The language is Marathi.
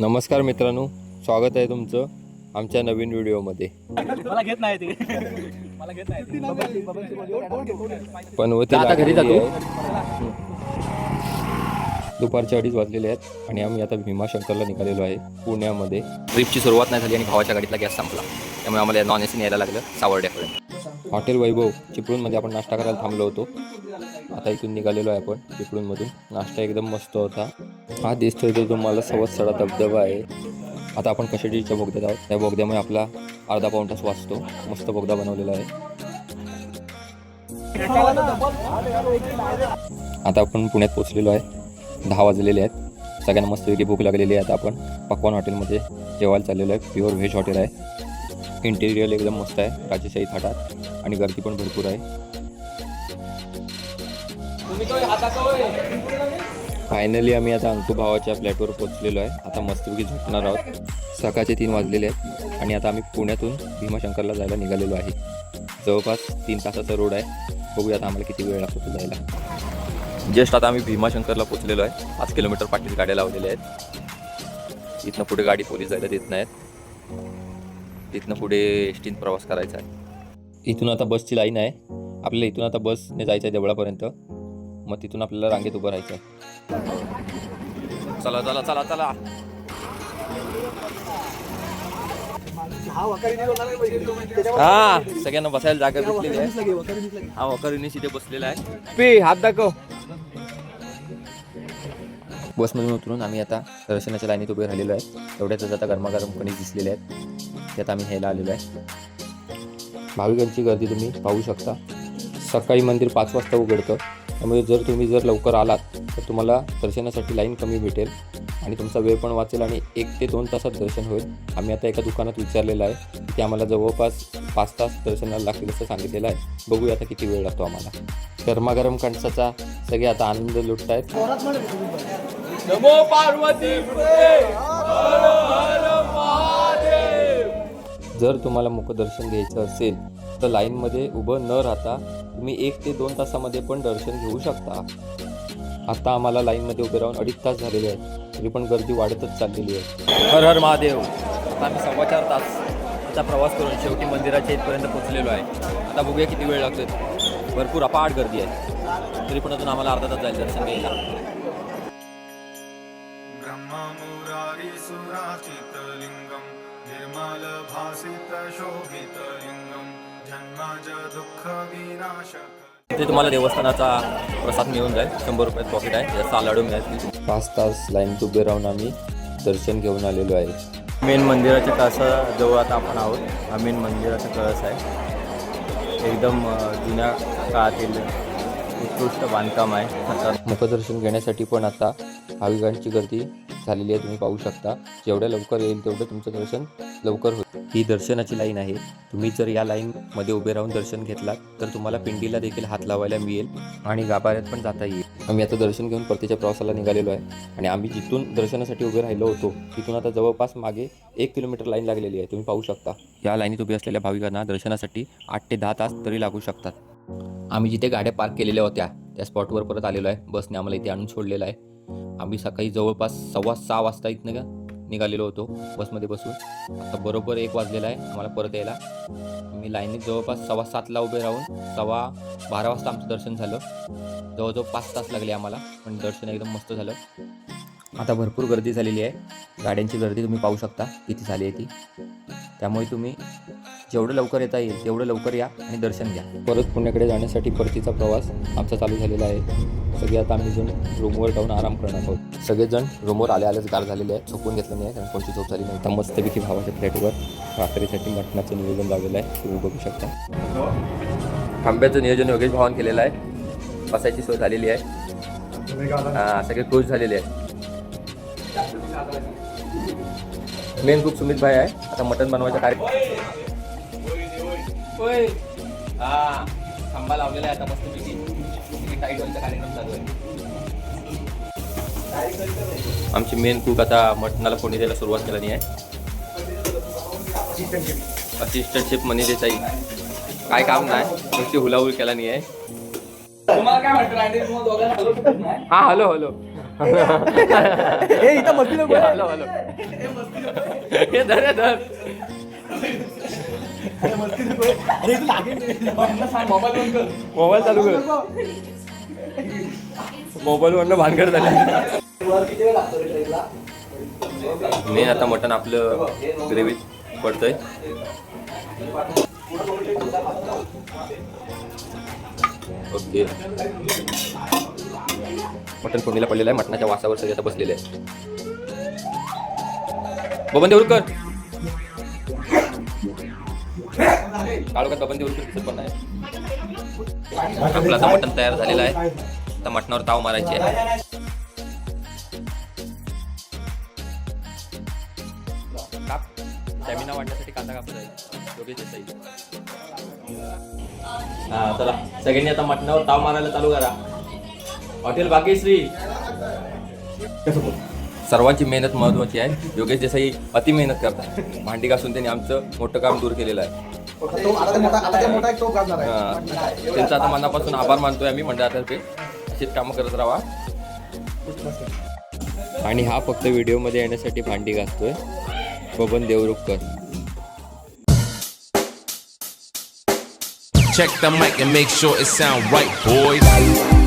नमस्कार मित्रांनो, स्वागत आहे तुमचं आमच्या नवीन व्हिडिओमध्ये. पनवती आता घरी जातो. दुपारचे 2:30 वाजलेले आहेत आणि आम्ही आता भीमाशंकरला निघालेलो आहे पुण्यामध्ये. ट्रिपची सुरुवात नाही झाली आणि भावाच्या गाडीतला गॅस संपला, त्यामुळे आम्हाला नॉन एसी न्यायला लागलं सावर्ड्यापर्यंत. हॉटेल वैभव चिपळूणमध्ये आपण नाश्ता करायला थांबलो होतो. आता इथून निघालेलो आहे आपण चिपळूणमधून. नाश्ता एकदम मस्त होता. हा दिसतोय तो तुम्हाला सवत्सडा धबधबा आहे. आता आपण कशाडीच्या बोगद्यात आहोत. त्या बोगद्यामुळे आपला अर्धा पाऊण तास वाचतो. मस्त बोगदा बनवलेला आहे. आता आपण पुण्यात पोहोचलेलो आहे. 10 वाजलेले आहेत. सगळ्यांना मस्तपैकी भूक लागलेली आहे. आता आपण पकवान हॉटेलमध्ये जेवायला चाललेलो आहे. प्युअर व्हेज हॉटेल आहे. इंटेरियर एकदम मस्त आहे, राजेशाही थाटात, आणि गर्दी पण भरपूर आहे. फायनली आम्ही आता अंकू भावाच्या फ्लॅटवर पोहोचलेलो आहे. आता मस्तपैकी झोपणार आहोत. सकाळचे 3 वाजलेले आहेत आणि आता आम्ही पुण्यातून भीमाशंकरला जायला निघालेलो आहे. जवळपास 3 तासाचा रोड आहे. बघूया आता आम्हाला किती वेळ लागतो तो जायला. जस्ट आता आम्ही भीमाशंकरला पोहोचलेलो आहे. 5 किलोमीटर पाठीत गाड्या लावलेल्या आहेत. इथनं पुढे गाडी पोलीस जायला देत नाहीत. तिथनं पुढे एसटीन प्रवास करायचा आहे. इथून आता बसची लाईन आहे. आपल्याला इथून आता बसने जायचं आहे देवळापर्यंत. मग तिथून आपल्याला रांगेत उभं राहायचं आहे. चला चला चला चला. हा, सगळ्यांना बसायला जागा भेटलेली आहे. हा वकारीने तिथे बसलेला आहे. पी हात दाखव. बसमधून उतरून आम्ही आता दर्शनाच्या लाईनीत उभे राहिलेलो आहे. तेवढ्यातच आता गरमागरम कणीस दिसलेले आहेत. ते आता आम्ही ह्याला आलेलो आहे. भाविकांची गर्दी तुम्ही पाहू शकता. सकाळी मंदिर 5 वाजता उघडतं. त्यामुळे जर लवकर आलात तर तुम्हाला दर्शनासाठी लाईन कमी भेटेल आणि तुमचा वेळ पण वाचेल आणि 1 ते 2 तासात दर्शन होईल. आम्ही आता एका दुकानात विचारलेलं आहे की आम्हाला जवळपास 5 तास दर्शनाला लागतील असं सांगितलेलं आहे. बघूया आता किती वेळ लागतो आम्हाला. गरमागरम कणसाचा सगळे आता आनंद लुटत आहेत. नमो पार्वती जर तुम्हाला मुखदर्शन घ्यायचं असेल तर लाईनमध्ये उभं न राहता तुम्ही 1 ते 2 तासामध्ये पण दर्शन घेऊ शकता. आता आम्हाला लाईनमध्ये उभे राहून 2.5 तास झालेले आहेत, तरी पण गर्दी वाढतच चाललेली आहे. हर हर महादेव. आता आम्ही 4.25 तासचा प्रवास करून शेवटी मंदिराच्या इथपर्यंत पोहोचलेलो आहे. आता बघूया किती वेळ लागतो. भरपूर अपाट गर्दी आहे, तरी पण अजून आम्हाला अर्धा तास जाईल दर्शन घ्यायला. ब्रह्ममुरारी सुराचितलिंगं निर्मल भासित शोभितलिंगं जन्मज दुःख विनाशक. इथे तुम्हाला देवस्थानाचा प्रसाद मिळून जाईल. 100 रुपयात पॉकेट आहे. याचा लाडू मिळेल. 5 तास लाईनीत उभे राहून आम्ही दर्शन घेऊन आलेलो आहे. मेन मंदिराच्या कळसाजवळ आता आपण आहोत. हा मेन मंदिराचा कळस आहे. एकदम जुन्या काळातील उत्कृष्ट बांधकाम आहे. मुखदर्शन घेण्यासाठी पण आता भाविकांची गर्दी झालेली आहे. तुम्ही पाहू शकता. जेवढ्या लवकर येईल तेवढं तुमचं दर्शन लवकर होईल. ही दर्शनाची लाईन आहे. तुम्ही जर या लाईनमध्ये उभे राहून दर्शन घेतलात तर तुम्हाला पिंडीला देखील हात लावायला मिळेल आणि गाभाऱ्यात पण जाता येईल. आम्ही आता दर्शन घेऊन परतीच्या प्रवासाला निघालेलो आहे आणि आम्ही जिथून दर्शनासाठी उभे राहिलो होतो तिथून आता जवळपास मागे 1 किलोमीटर लाईन लागलेली आहे. तुम्ही पाहू शकता. या लाईनीत उभे असलेल्या भाविकांना दर्शनासाठी 8 ते 10 तास तरी लागू शकतात. आम्ही जिथे गाड्या पार्क केलेल्या होत्या त्या स्पॉटवर परत आलेलो आहे. बसने आम्हाला इथे आणून सोडलेलं आहे. आम्ही सकाळी जवळपास 6:15 वाजता इथनं निघालेलो होतो बसमध्ये बसून. आता बरोबर 1 वाजलेला आहे आम्हाला परत यायला. मी लाईनीत जवळपास 7:15ला उभे राहून 12:15 वाजता आमचं दर्शन झालं. जवळजवळ 5 तास लागले आम्हाला, पण दर्शन एकदम मस्त झालं. आता भरपूर गर्दी झालेली आहे. गाड्यांची गर्दी तुम्ही पाहू शकता किती झाली आहे ती. त्यामुळे तुम्ही जेवढं लवकर येता येईल तेवढं लवकर या आणि दर्शन घ्या. परत पुण्याकडे जाण्यासाठी परतीचा प्रवास आमचा चालू झालेला आहे. सगळे आता आम्ही जण रूमवर जाऊन आराम करणार आहोत. सगळेजण रूमवर आलेच गार झालेले आहेत. झोपून घेतलं नाही कारण कोणती झोप झाली नाही. आता मस्तपैकी भावाच्या फ्लॅटवर रात्रीसाठी मटणाचं नियोजन लावलेलं आहे. तुम्ही बघू शकता. आंब्याचं नियोजन योगेश भावान केलेलं आहे. बसायची सोय झालेली आहे. सगळे खुश झालेले आहेत. मेन कुक सुमित भाई आहे. आता मटण बनवायचा कार्यक्रम खांबा लावलेला आहे. आता मस्तपैकी टाईट व्हायचा कार्यक्रम चालू आहे. आमची मेन कुक आता मटणाला फोडणी द्यायला सुरुवात केली आहे. असिस्टंट शेफ मनी देसाई. काय काम नाही, नुसती हुलाहुल केला नाही आहे. तुम्हाला काय वाटतं? हा हॅलो हॅलो हे इथं मस्ती नको आहे. आलो, आलो. हे धर, हे धर. अरे तू लागेल मोबाईल बंद कर. मोबाईल चालू कर. मोबाईल वरनं भानगड झाली. किती वेळ लागतो रे ट्रेनला? मेन आता मटण आपलं ग्रेव्हीत पडतंय. ओके, मटण फोडणीला पडलेलं आहे. मटणाच्या वासावर सगळे आता बसलेले आहे. बबन देऊळकर काळोखात बबन देऊळकर दिसत पण नाही. आपलं आता मटण तयार झालेलं आहे. आता मटणावर ताव मारायची आहे. स्टॅमिना वाढण्यासाठी कांदा कापला जाईल. योगेश देसाई. हा चला सगळ्यांनी आता मटणावर ताव मारायला चालू करा. हॉटेल भाग्यश्री. सर्वांची मेहनत महत्वाची आहे. योगेश देसाई अति मेहनत करतात. भांडी घासून त्यांनी आमचं मोठं काम दूर केलेलं आहे. त्यांचा आता मनापासून आभार मानतोय आम्ही मंडळातर्फे. अशीच कामं करत राहा. आणि हा फक्त व्हिडिओमध्ये येण्यासाठी भांडी घासतोय Baban Devrukhkar. Check the mic and make sure it sound right, boys.